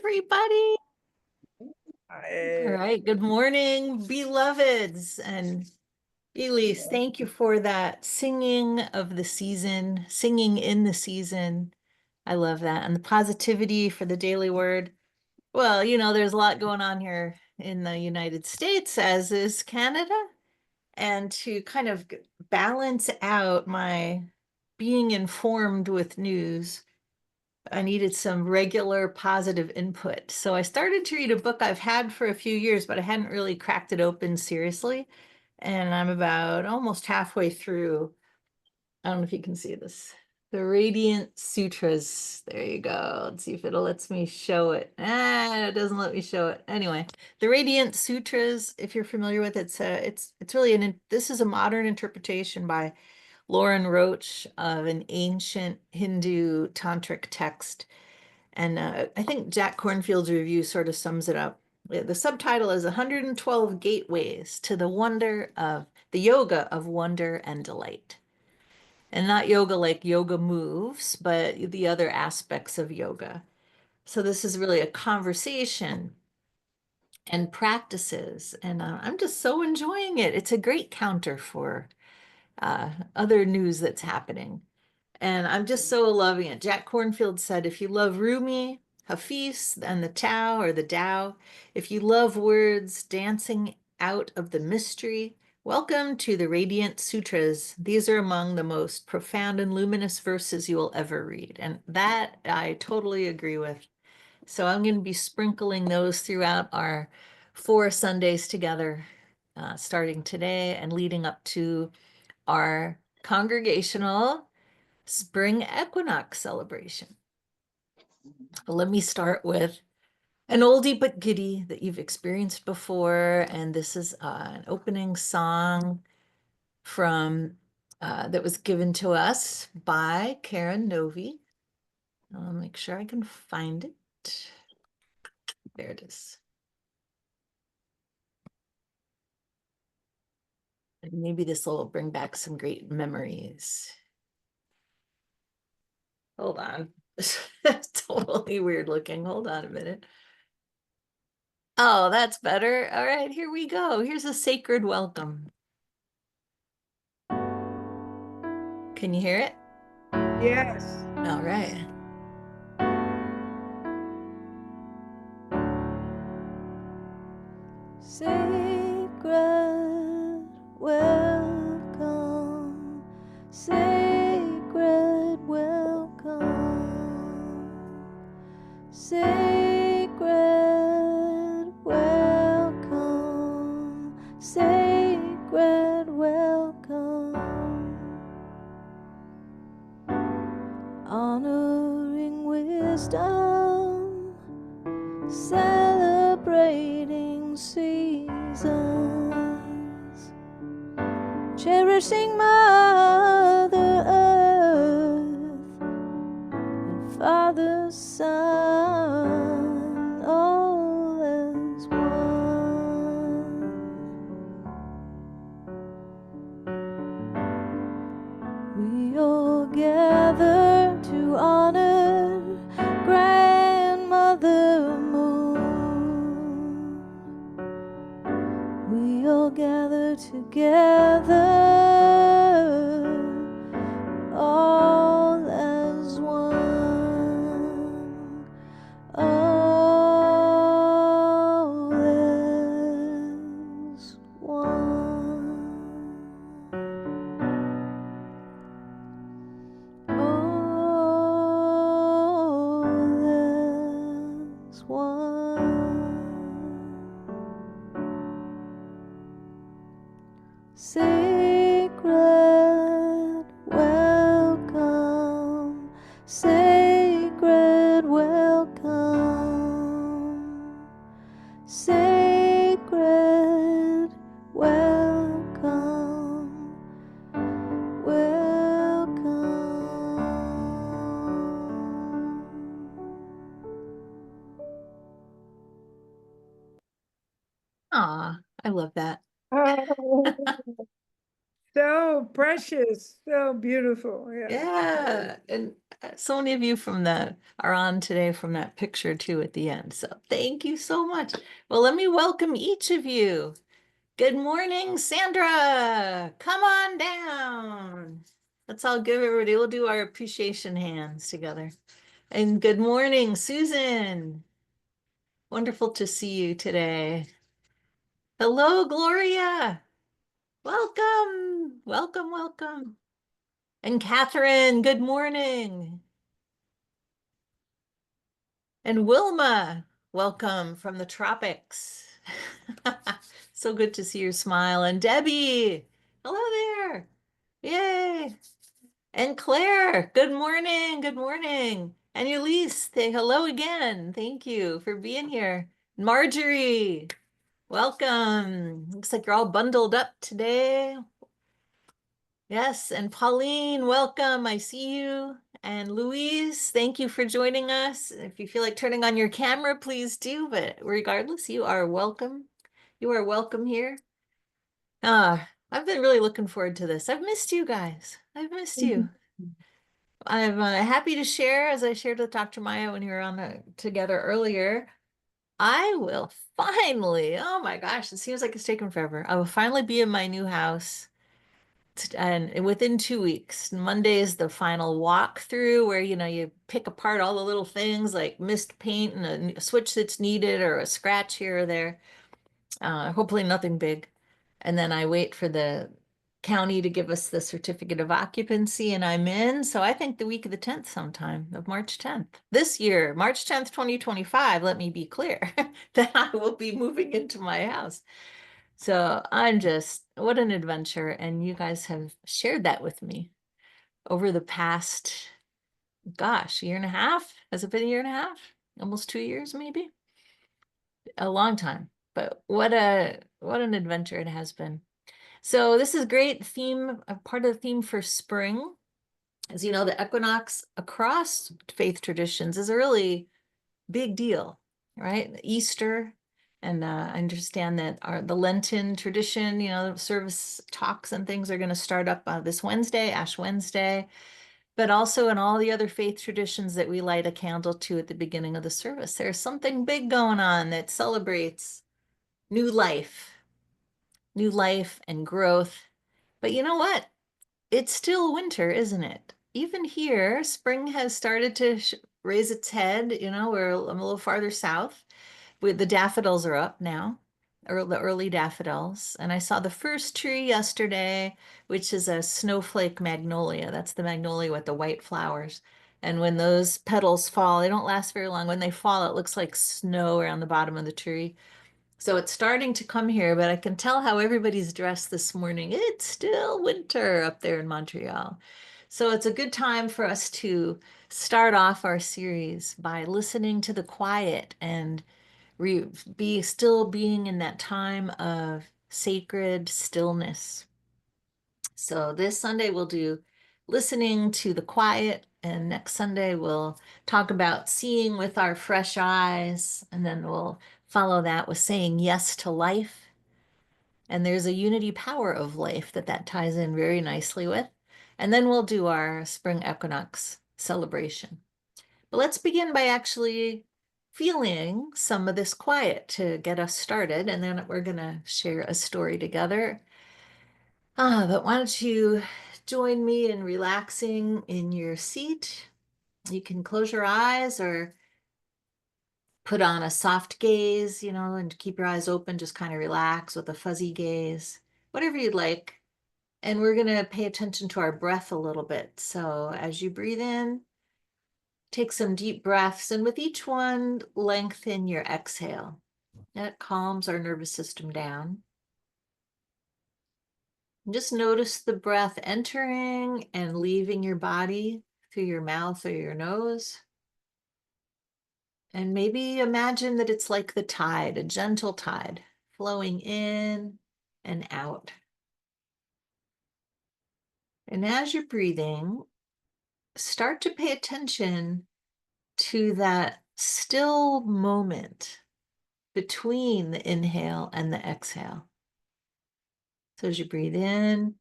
everybody. All Hi. right, good morning, beloveds. And Elise, thank you for that singing of the season, singing in the season. I love that. And the positivity for the daily word. Well, there's a lot going on here in the United States, as is Canada. And to kind of balance out my being informed with news, I needed some regular positive input. So I started to read a book I've had for a few years, but I hadn't really cracked it open seriously. And I'm about almost halfway through. I don't know if you can see this. The Radiant Sutras. There you go. Let's see if it'll lets me show it. It doesn't let me show it. Anyway, the Radiant Sutras, if you're familiar with it, it's really this is a modern interpretation by Lauren Roach of an ancient Hindu tantric text. And I think Jack Cornfield's review sort of sums it up. The subtitle is 112 Gateways to the Wonder of the Yoga of Wonder and Delight. And not yoga like yoga moves, but the other aspects of yoga. So this is really a conversation and practices. And I'm just so enjoying it. It's a great counter for other news that's happening. And I'm just so loving it. Jack Cornfield said, if you love Rumi, Hafiz, and the Tao or the Tao, if you love words dancing out of the mystery, welcome to the Radiant Sutras. These are among the most profound and luminous verses you will ever read. And that I totally agree with. So I'm going to be sprinkling those throughout our 4 Sundays together, starting today and leading up to our congregational spring equinox celebration. Let me start with an oldie but goodie that you've experienced before. And this is an opening song from that was given to us by Karen Novi. I'll make sure I can find it. There it is. And maybe this will bring back some great memories. Hold on. That's totally weird looking. Hold on a minute. Oh, that's better. All right, here we go. Here's a sacred welcome. Can you hear it? Yes. All right. Sacred welcome, sacred welcome, sacred welcome, sacred welcome, honoring wisdom, celebrating seasons, cherishing Mother Earth and Father Son, all as one. We all gather to honor Grandmother Moon. We all gather together, all as one, all as one, all as one. Sacred welcome, sacred welcome, sacred welcome, welcome. Aw, I love that. Oh, so precious, so beautiful. Yeah. Yeah. And So many of you from that are on today from that picture too at the end. So thank you so much. Well, let me welcome each of you. Good morning, Sandra. Come on down. Let's all give everybody, we'll do our appreciation hands together. And good morning, Susan. Wonderful to see you today. Hello, Gloria. Welcome, welcome, welcome. And Catherine, good morning. And Wilma, welcome from the tropics. So good to see your smile. And Debbie, hello there. Yay. And Claire, good morning. Good morning. And Elise, say hello again. Thank you for being here. Marjorie, welcome. Looks like you're all bundled up today. Yes, and Pauline, welcome. I see you. And Louise, thank you for joining us. If you feel like turning on your camera, please do. But regardless, you are welcome. You are welcome here. I've been really looking forward to this. I've missed you guys. I've missed you. I'm happy to share, as I shared with Dr. Maya when we were on together earlier. I will finally, oh my gosh, it seems like it's taken forever. I will finally be in my new house. And within 2 weeks, Monday is the final walkthrough where, you pick apart all the little things like mist paint and a switch that's needed or a scratch here or there. Hopefully nothing big. And then I wait for the county to give us the certificate of occupancy and I'm in. So I think the week of the 10th sometime of March 10th. This year, March 10th, 2025, let me be clear that I will be moving into my house. So what an adventure. And you guys have shared that with me over the past, gosh, year and a half. Has it been a year and a half? Almost 2 years, maybe? A long time. But what an adventure it has been. So this is great theme, a part of the theme for spring. As you know, the equinox across faith traditions is a really big deal, right? Easter, and I understand that the Lenten tradition, service talks and things are going to start up this Wednesday, Ash Wednesday, but also in all the other faith traditions that we light a candle to at the beginning of the service. There's something big going on that celebrates new life and growth. But you know what? It's still winter, isn't it? Even here, spring has started to raise its head. I'm a little farther south. The daffodils are up now, or the early daffodils. And I saw the first tree yesterday, which is a snowflake magnolia. That's the magnolia with the white flowers. And when those petals fall, they don't last very long. When they fall, it looks like snow around the bottom of the tree. So it's starting to come here, but I can tell how everybody's dressed this morning. It's still winter up there in Montreal. So it's a good time for us to start off our series by listening to the quiet and being in that time of sacred stillness. So this Sunday we'll do listening to the quiet, and next Sunday we'll talk about seeing with our fresh eyes, and then we'll follow that with saying yes to life. And there's a unity power of life that ties in very nicely with. And then we'll do our spring equinox celebration. But let's begin by actually feeling some of this quiet to get us started, and then we're going to share a story together. But why don't you join me in relaxing in your seat? You can close your eyes or put on a soft gaze, and keep your eyes open, just kind of relax with a fuzzy gaze, whatever you'd like. And we're going to pay attention to our breath a little bit. So as you breathe in, take some deep breaths, and with each one, lengthen your exhale. That calms our nervous system down. And just notice the breath entering and leaving your body through your mouth or your nose. And maybe imagine that it's like the tide, a gentle tide, flowing in and out. And as you're breathing, start to pay attention to that still moment between the inhale and the exhale. So as you breathe in,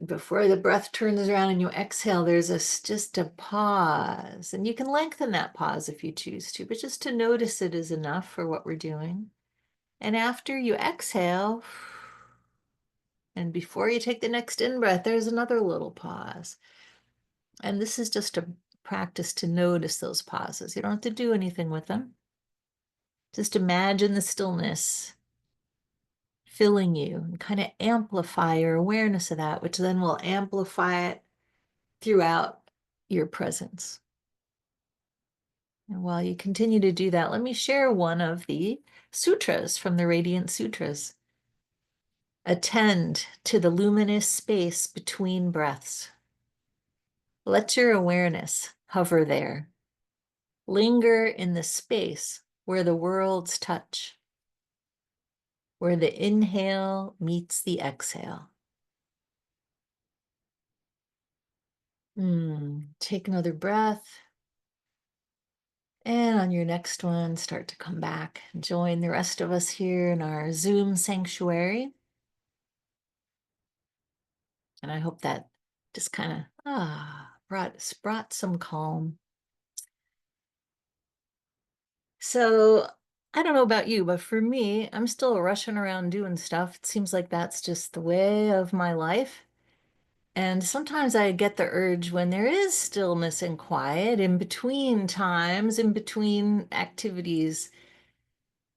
Before the breath turns around and you exhale, there's just a pause. And you can lengthen that pause if you choose to, but just to notice it is enough for what we're doing. And after you exhale, and before you take the next in-breath, there's another little pause. And this is just a practice to notice those pauses. You don't have to do anything with them. Just imagine the stillness filling you and kind of amplify your awareness of that, which then will amplify it throughout your presence. And while you continue to do that, let me share one of the sutras from the Radiant Sutras. Attend to the luminous space between breaths. Let your awareness hover there. Linger in the space where the worlds touch, where the inhale meets the exhale. Take another breath. And on your next one, start to come back and join the rest of us here in our Zoom sanctuary. And I hope that just kind of brought some calm. So I don't know about you, but for me, I'm still rushing around doing stuff. It seems like that's just the way of my life. And sometimes I get the urge when there is stillness and quiet in between times, in between activities,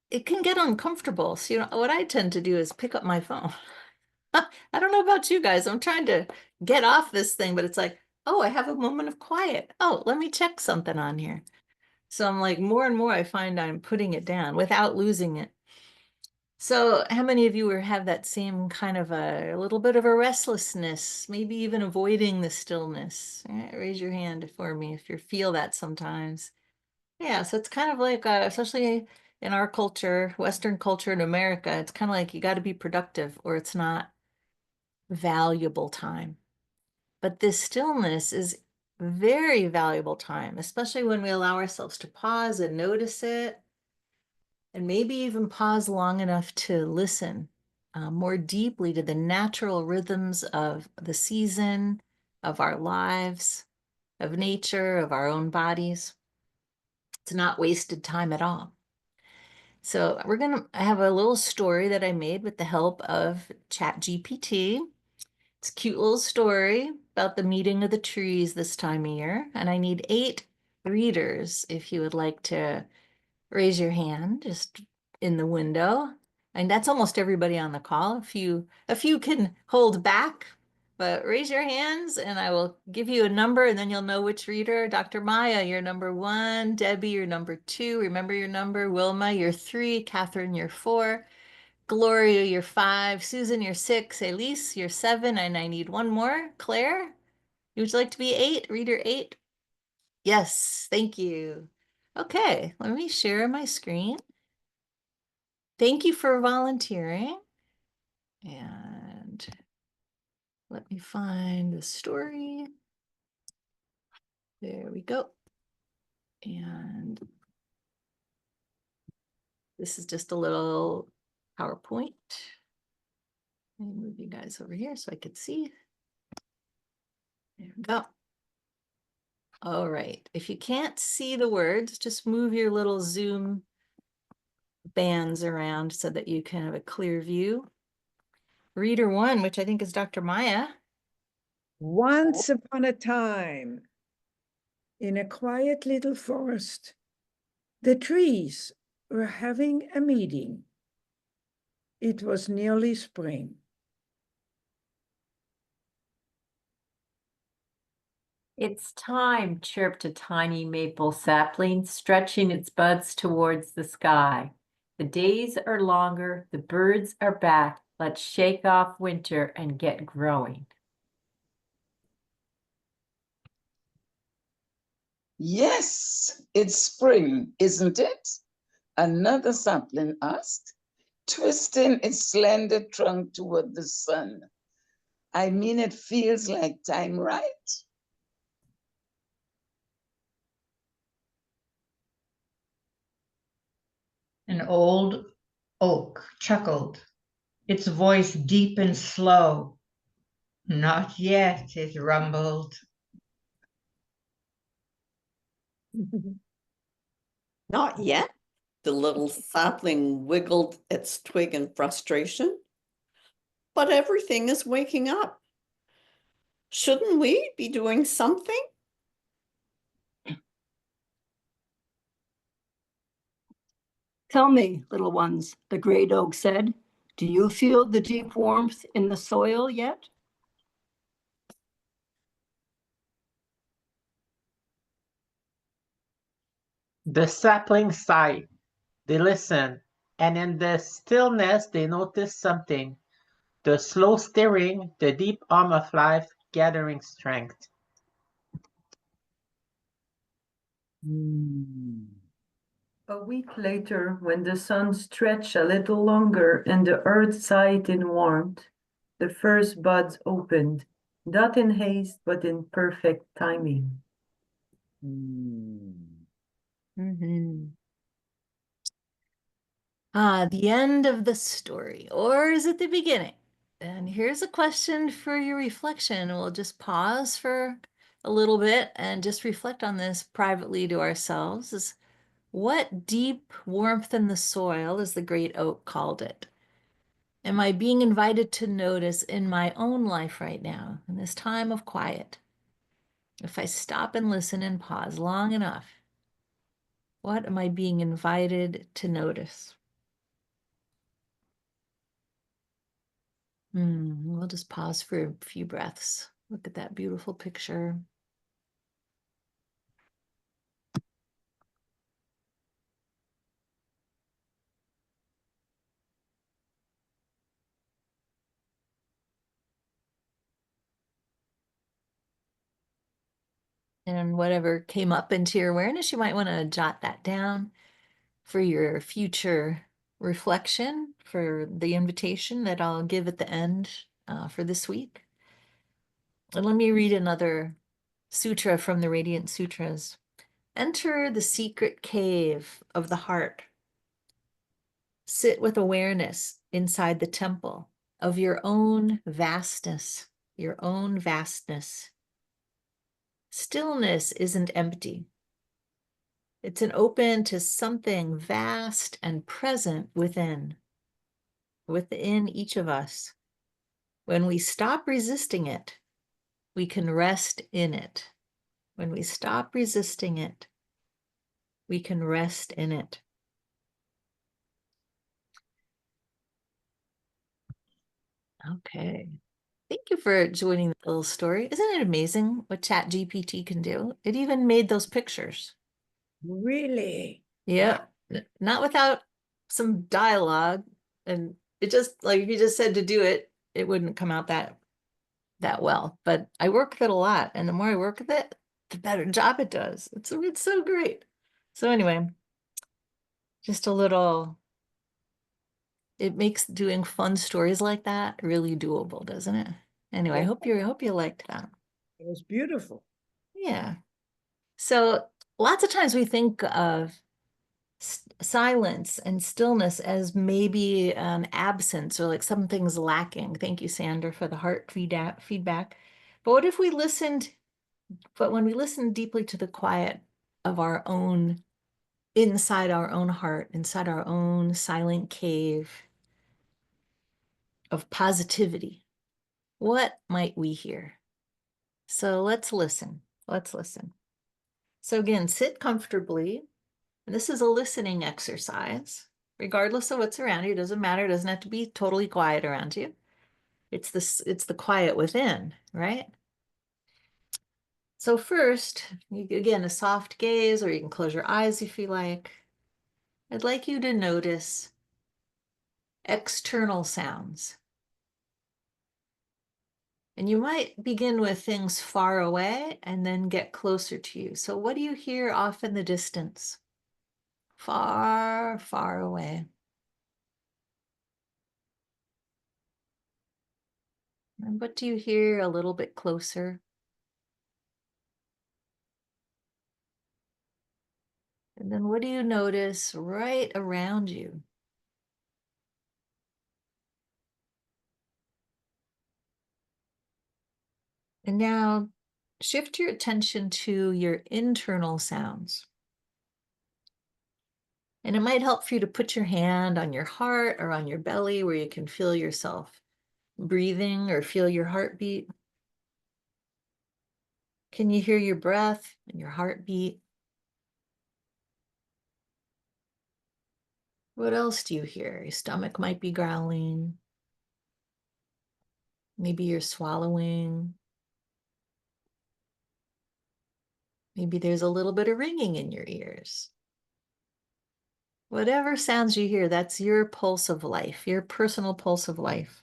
it can get uncomfortable. So, what I tend to do is pick up my phone. I don't know about you guys. I'm trying to get off this thing, but it's like, oh, I have a moment of quiet. Oh, let me check something on here. So I'm like, more and more I find I'm putting it down without losing it. So how many of you have that same kind of a little bit of a restlessness, maybe even avoiding the stillness? Raise your hand for me if you feel that sometimes. Yeah, so it's kind of like, especially in our culture, Western culture in America, it's kind of like you got to be productive or it's not valuable time. But this stillness is very valuable time, especially when we allow ourselves to pause and notice it, and maybe even pause long enough to listen more deeply to the natural rhythms of the season, of our lives, of nature, of our own bodies. It's not wasted time at all. So I have a little story that I made with the help of ChatGPT. It's a cute little story about the meeting of the trees this time of year. And I need 8 readers if you would like to raise your hand just in the window. And that's almost everybody on the call. A few can hold back, but raise your hands and I will give you a number and then you'll know which reader. Dr. Maya, you're number 1. Debbie, you're number 2. Remember your number. Wilma, you're 3. Catherine, you're 4. Gloria, you're 5. Susan, you're 6. Elise, you're 7. And I need one more. Claire, would you like to be 8? Reader 8? Yes, thank you. Okay, let me share my screen. Thank you for volunteering. And let me find the story. There we go. And this is just a little PowerPoint. Let me move you guys over here so I could see. There we go. All right. If you can't see the words, just move your little Zoom bands around so that you can have a clear view. Reader 1, which I think is Dr. Maya. Once upon a time, in a quiet little forest, the trees were having a meeting. It was nearly spring. It's time, chirped a tiny maple sapling, stretching its buds towards the sky. The days are longer, the birds are back. Let's shake off winter and get growing. Yes, it's spring, isn't it? Another sapling asked, twisting its slender trunk toward the sun. I mean, it feels like time, right? An old oak chuckled, its voice deep and slow. Not yet, it rumbled. Not yet. The little sapling wiggled its twig in frustration. But everything is waking up. Shouldn't we be doing something? Tell me, little ones, the great oak said, do you feel the deep warmth in the soil yet? The saplings sighed. They listened, and in the stillness they noticed something. The slow stirring, the deep hum of life gathering strength. A week later, when the sun stretched a little longer and the earth sighed in warmth, the first buds opened, not in haste, but in perfect timing. The end of the story, or is it the beginning? And here's a question for your reflection. We'll just pause for a little bit and just reflect on this privately to ourselves. Is what deep warmth in the soil, as the great oak called it, am I being invited to notice in my own life right now, in this time of quiet? If I stop and listen and pause long enough, what am I being invited to notice? We'll just pause for a few breaths. Look at that beautiful picture. And whatever came up into your awareness, you might want to jot that down for your future reflection, for the invitation that I'll give at the end for this week. And let me read another sutra from the Radiant Sutras. Enter the secret cave of the heart. Sit with awareness inside the temple of your own vastness, your own vastness. Stillness isn't empty. It's an open to something vast and present within each of us. When we stop resisting it, we can rest in it. When we stop resisting it, we can rest in it. Okay. Thank you for joining the little story. Isn't it amazing what ChatGPT can do? It even made those pictures. Really? Yeah. Not without some dialogue. And it just, like you just said to do it, it wouldn't come out that well. But I work with it a lot. And the more I work with it, the better job it does. It's so great. So anyway, just a little, it makes doing fun stories like that really doable, doesn't it? Anyway, I hope you liked that. It was beautiful. Yeah. So lots of times we think of silence and stillness as maybe an absence or like something's lacking. Thank you, Sandra, for the heart feedback. But what if we listened, but when we listen deeply to the quiet of our own, inside our own heart, inside our own silent cave of positivity, what might we hear? So let's listen. Let's listen. So again, sit comfortably. And this is a listening exercise, regardless of what's around you. It doesn't matter. It doesn't have to be totally quiet around you. It's the quiet within, right? So first, again, a soft gaze, or you can close your eyes if you like. I'd like you to notice external sounds. And you might begin with things far away and then get closer to you. So what do you hear off in the distance? Far, far away. And what do you hear a little bit closer? And then what do you notice right around you? And now shift your attention to your internal sounds. And it might help for you to put your hand on your heart or on your belly where you can feel yourself breathing or feel your heartbeat. Can you hear your breath and your heartbeat? What else do you hear? Your stomach might be growling. Maybe you're swallowing. Maybe there's a little bit of ringing in your ears. Whatever sounds you hear, that's your pulse of life, your personal pulse of life.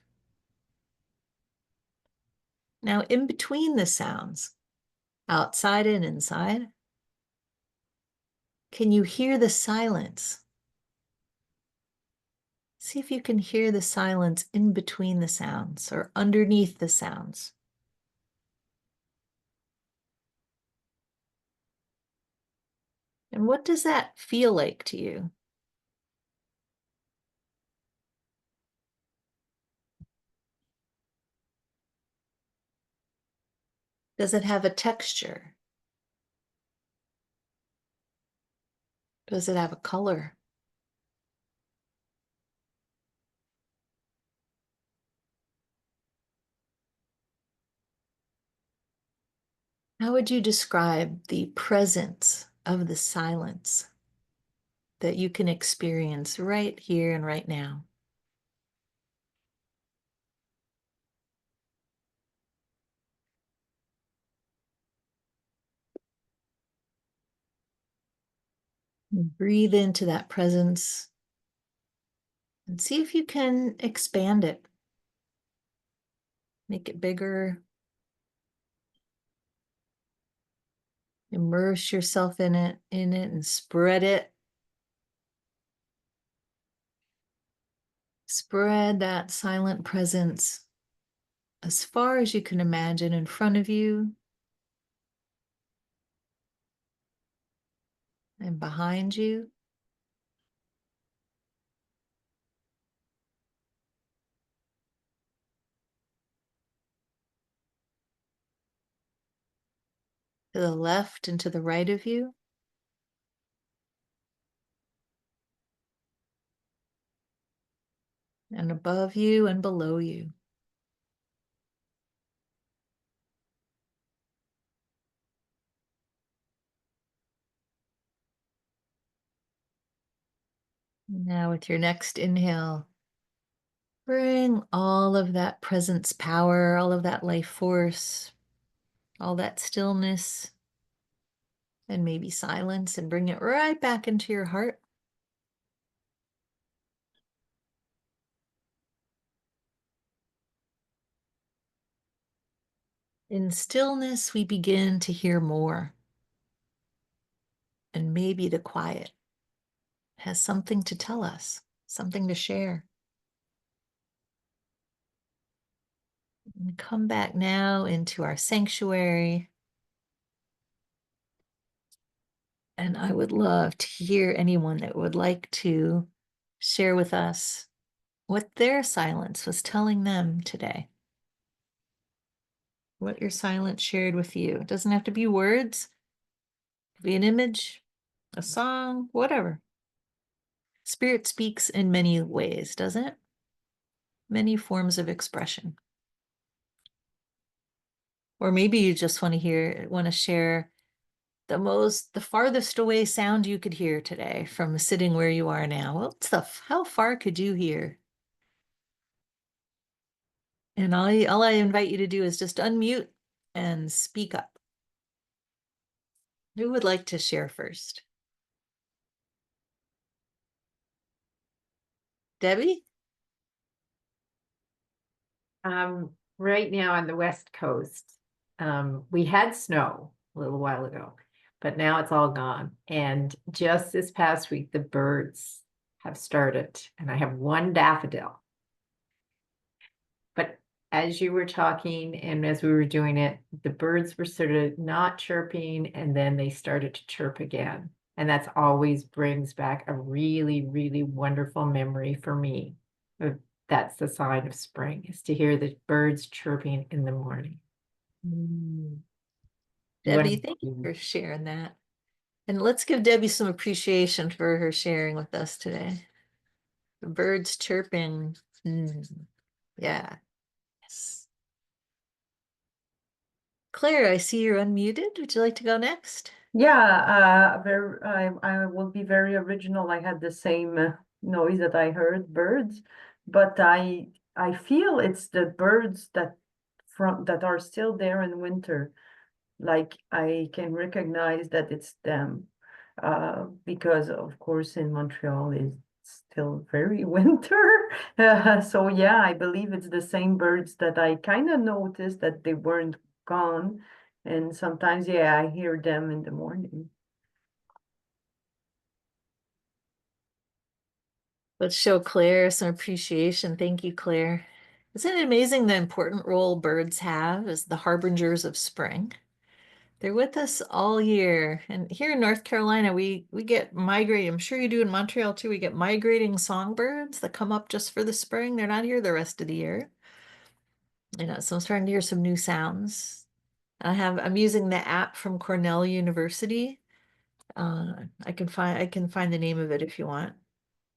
Now, in between the sounds, outside and inside, can you hear the silence? See if you can hear the silence in between the sounds or underneath the sounds. And what does that feel like to you? Does it have a texture? Does it have a color? How would you describe the presence of the silence that you can experience right here and right now? Breathe into that presence and see if you can expand it. Make it bigger. Immerse yourself in it and spread it. Spread that silent presence as far as you can imagine in front of you and behind you. To the left and to the right of you. And above you and below you. Now with your next inhale, bring all of that presence power, all of that life force, all that stillness, and maybe silence, and bring it right back into your heart. In stillness, we begin to hear more. And maybe the quiet has something to tell us, something to share. And come back now into our sanctuary. And I would love to hear anyone that would like to share with us what their silence was telling them today. What your silence shared with you. It doesn't have to be words. It could be an image, a song, whatever. Spirit speaks in many ways, doesn't it? Many forms of expression. Or maybe you just want to share the farthest away sound you could hear today from sitting where you are now. How far could you hear? And all I invite you to do is just unmute and speak up. Who would like to share first? Debbie? Right now on the West Coast, we had snow a little while ago, but now it's all gone. And just this past week, the birds have started, and I have one daffodil. But as you were talking and as we were doing it, the birds were sort of not chirping, and then they started to chirp again. And that's always brings back a really, really wonderful memory for me. That's the sign of spring, is to hear the birds chirping in the morning. Mm. Debbie, thank you for sharing that. And let's give Debbie some appreciation for her sharing with us today. The birds chirping. Yeah. Yes. Claire, I see you're unmuted. Would you like to go next? Yeah, I will be very original. I had the same noise that I heard, birds, but I feel it's the birds that are still there in winter. Like I can recognize that it's them, because of course in Montreal is still very winter. So yeah, I believe it's the same birds that I kind of noticed that they weren't gone. And sometimes, yeah, I hear them in the morning. Let's show Claire some appreciation. Thank you, Claire. Isn't it amazing the important role birds have as the harbingers of spring? They're with us all year. And here in North Carolina, we get migrating. I'm sure you do in Montreal too. We get migrating songbirds that come up just for the spring. They're not here the rest of the year. So I'm starting to hear some new sounds. I'm using the app from Cornell University. I can find the name of it if you want.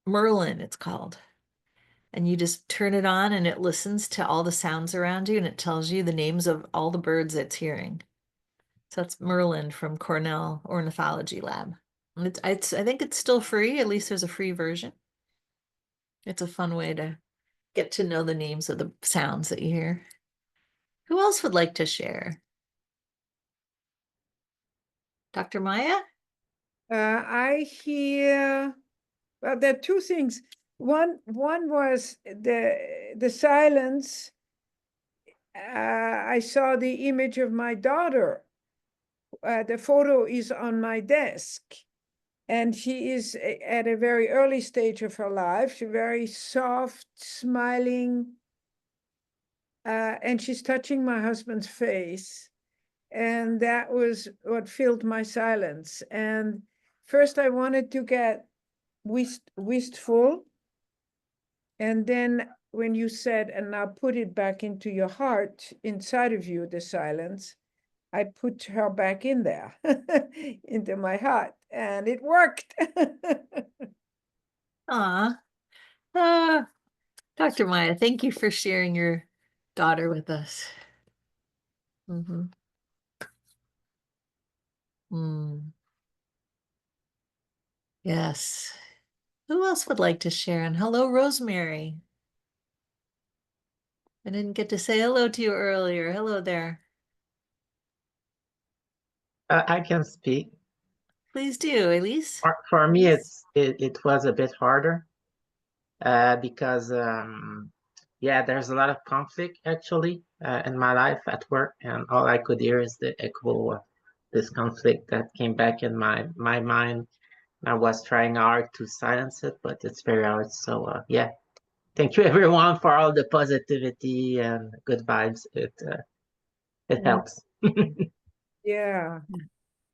Merlin, it's called. And you just turn it on and it listens to all the sounds around you and it tells you the names of all the birds it's hearing. So that's Merlin from Cornell Ornithology Lab. I think it's still free. At least there's a free version. It's a fun way to get to know the names of the sounds that you hear. Who else would like to share? Dr. Maya? I hear, well, there are two things. One was the silence. I saw the image of my daughter. The photo is on my desk. And she is at a very early stage of her life. She's very soft, smiling. And she's touching my husband's face. And that was what filled my silence. And first I wanted to get wistful. And then when you said, and now put it back into your heart, inside of you, the silence, I put her back in there, into my heart, and it worked. Aw. Dr. Maya, thank you for sharing your daughter with us. Mm. Yes. Who else would like to share? And hello, Rosemary. I didn't get to say hello to you earlier. Hello there. I can speak. Please do, Elise. For me, it was a bit harder because yeah, there's a lot of conflict actually in my life at work, and all I could hear is the echo of this conflict that came back in my mind. I was trying hard to silence it, but it's very hard. So yeah, thank you everyone for all the positivity and good vibes. It helps. Yeah.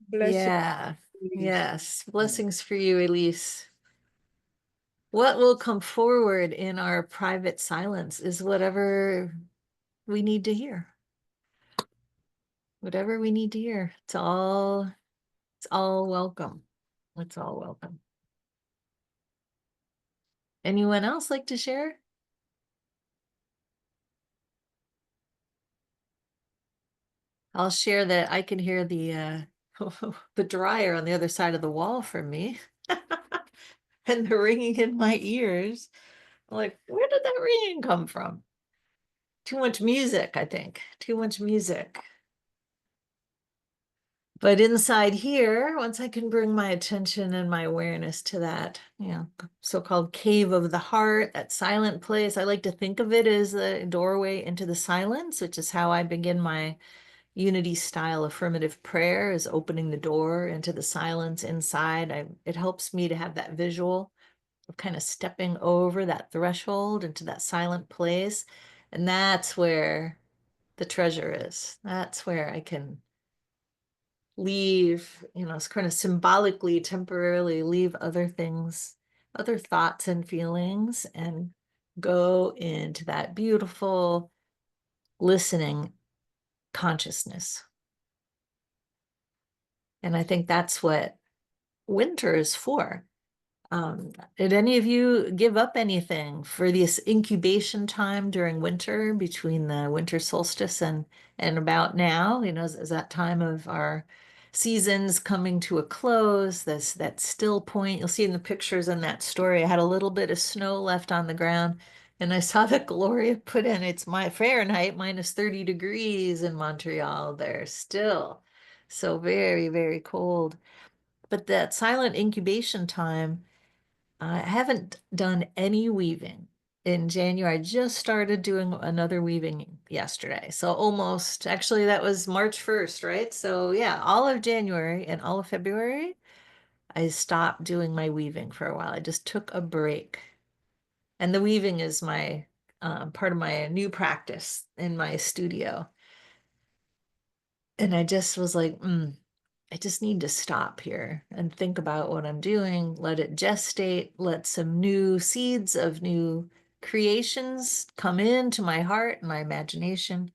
Blessings. Yeah. Elise. Yes. Blessings for you, Elise. What will come forward in our private silence is whatever we need to hear. Whatever we need to hear. It's all welcome. It's all welcome. Anyone else like to share? I'll share that I can hear the the dryer on the other side of the wall from me and the ringing in my ears. I'm like, where did that ringing come from? Too much music, I think. Too much music. But inside here, once I can bring my attention and my awareness to that, so-called cave of the heart, that silent place, I like to think of it as a doorway into the silence, which is how I begin my unity style affirmative prayer, is opening the door into the silence inside. It helps me to have that visual of kind of stepping over that threshold into that silent place. And that's where the treasure is. That's where I can leave, it's kind of symbolically, temporarily leave other things, other thoughts and feelings, and go into that beautiful listening consciousness. And I think that's what winter is for. Did any of you give up anything for this incubation time during winter between the winter solstice and about now? You know, is that time of our seasons coming to a close? That still point. You'll see in the pictures in that story. I had a little bit of snow left on the ground, and I saw that Gloria put in it's my Fahrenheit minus 30 degrees in Montreal there still. So very, very cold. But that silent incubation time, I haven't done any weaving in January. I just started doing another weaving yesterday. So almost, actually, that was March 1st, right? So yeah, all of January and all of February, I stopped doing my weaving for a while. I just took a break. And the weaving is my part of my new practice in my studio. And I just was like, I just need to stop here and think about what I'm doing, let it gestate, let some new seeds of new creations come into my heart and my imagination,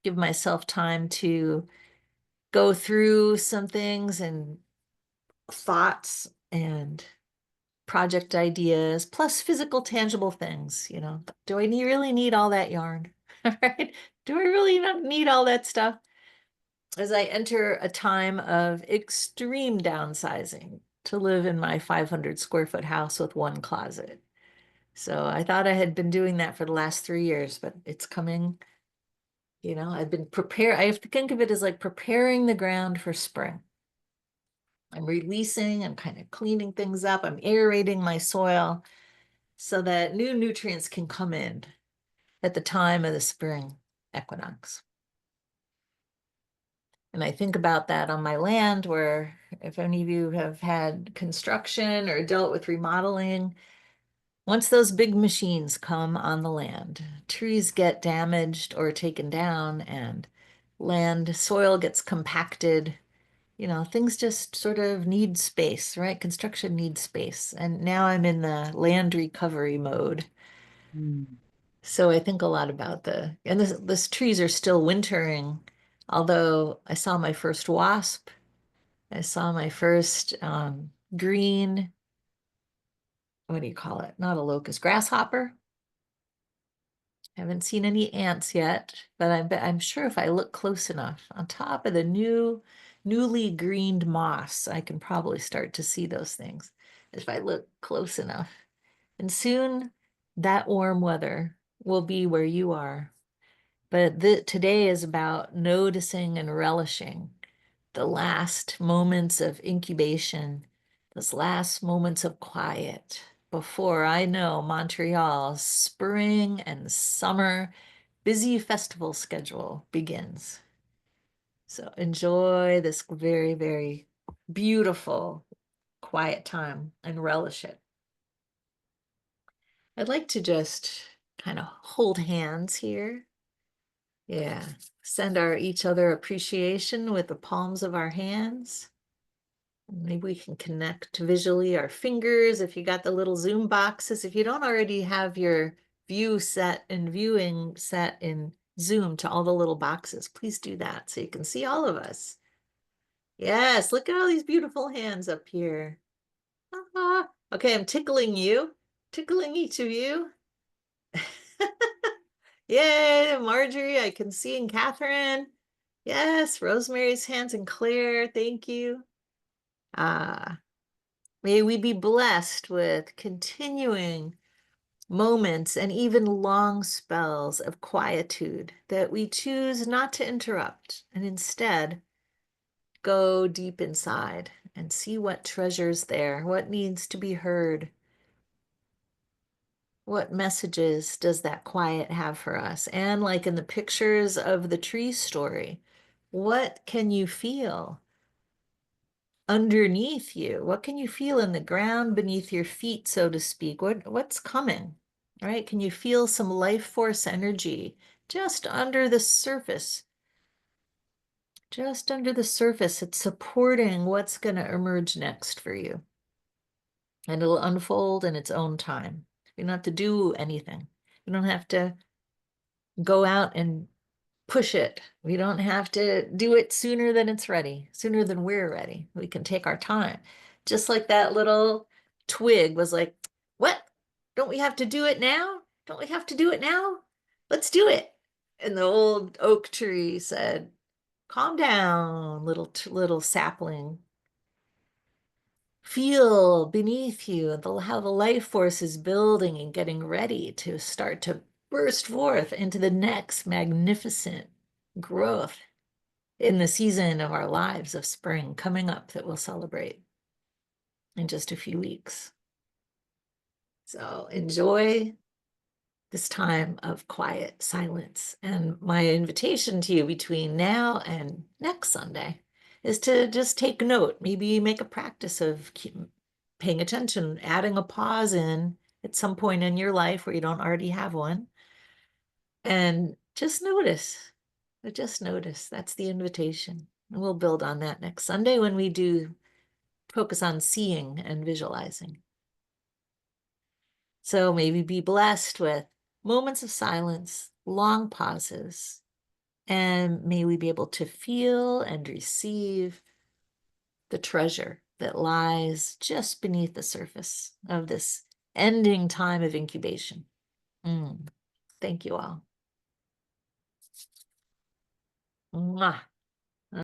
give myself time to go through some things and thoughts and project ideas, plus physical, tangible things. You know, do I really need all that yarn? Right? Do I really not need all that stuff? As I enter a time of extreme downsizing to live in my 500 square foot house with one closet. So I thought I had been doing that for the last 3 years, but it's coming, you know, I've been prepared. I have to think of it as like preparing the ground for spring. I'm releasing, I'm kind of cleaning things up, I'm aerating my soil so that new nutrients can come in at the time of the spring equinox. And I think about that on my land where if any of you have had construction or dealt with remodeling, once those big machines come on the land, trees get damaged or taken down and soil gets compacted, you know, things just sort of need space, right? Construction needs space. And now I'm in the land recovery mode. So I think a lot about and this trees are still wintering, although I saw my first wasp. I saw my first green, what do you call it? Not a locust, grasshopper. Haven't seen any ants yet, but I'm sure if I look close enough on top of the newly greened moss, I can probably start to see those things if I look close enough. And soon that warm weather will be where you are. But today is about noticing and relishing the last moments of incubation, those last moments of quiet before I know Montreal's spring and summer busy festival schedule begins. So enjoy this very, very beautiful, quiet time and relish it. I'd like to just kind of hold hands here. Yeah, send each other appreciation with the palms of our hands. Maybe we can connect visually our fingers if you got the little Zoom boxes. If you don't already have your viewing set in Zoom to all the little boxes, please do that so you can see all of us. Yes, look at all these beautiful hands up here. Okay, I'm tickling you, tickling each of you. Yay, Marjorie, I can see, and Catherine. Yes, Rosemary's hands, and Claire, thank you. May we be blessed with continuing moments and even long spells of quietude that we choose not to interrupt and instead go deep inside and see what treasures there, what needs to be heard. What messages does that quiet have for us? And like in the pictures of the tree story, what can you feel underneath you? What can you feel in the ground beneath your feet, so to speak? What's coming, right? Can you feel some life force energy just under the surface? Just under the surface, it's supporting what's going to emerge next for you. And it'll unfold in its own time. You don't have to do anything. You don't have to go out and push it. We don't have to do it sooner than it's ready, sooner than we're ready. We can take our time. Just like that little twig was like, what? Don't we have to do it now? Don't we have to do it now? Let's do it. And the old oak tree said, calm down, little sapling. Feel beneath you how the life force is building and getting ready to start to burst forth into the next magnificent growth in the season of our lives of spring coming up that we'll celebrate in just a few weeks. So enjoy this time of quiet silence. And my invitation to you between now and next Sunday is to just take note, maybe make a practice of paying attention, adding a pause in at some point in your life where you don't already have one. And just notice, that's the invitation. And we'll build on that next Sunday when we do focus on seeing and visualizing. So maybe be blessed with moments of silence, long pauses, and may we be able to feel and receive the treasure that lies just beneath the surface of this ending time of incubation. Thank you all. Mwah.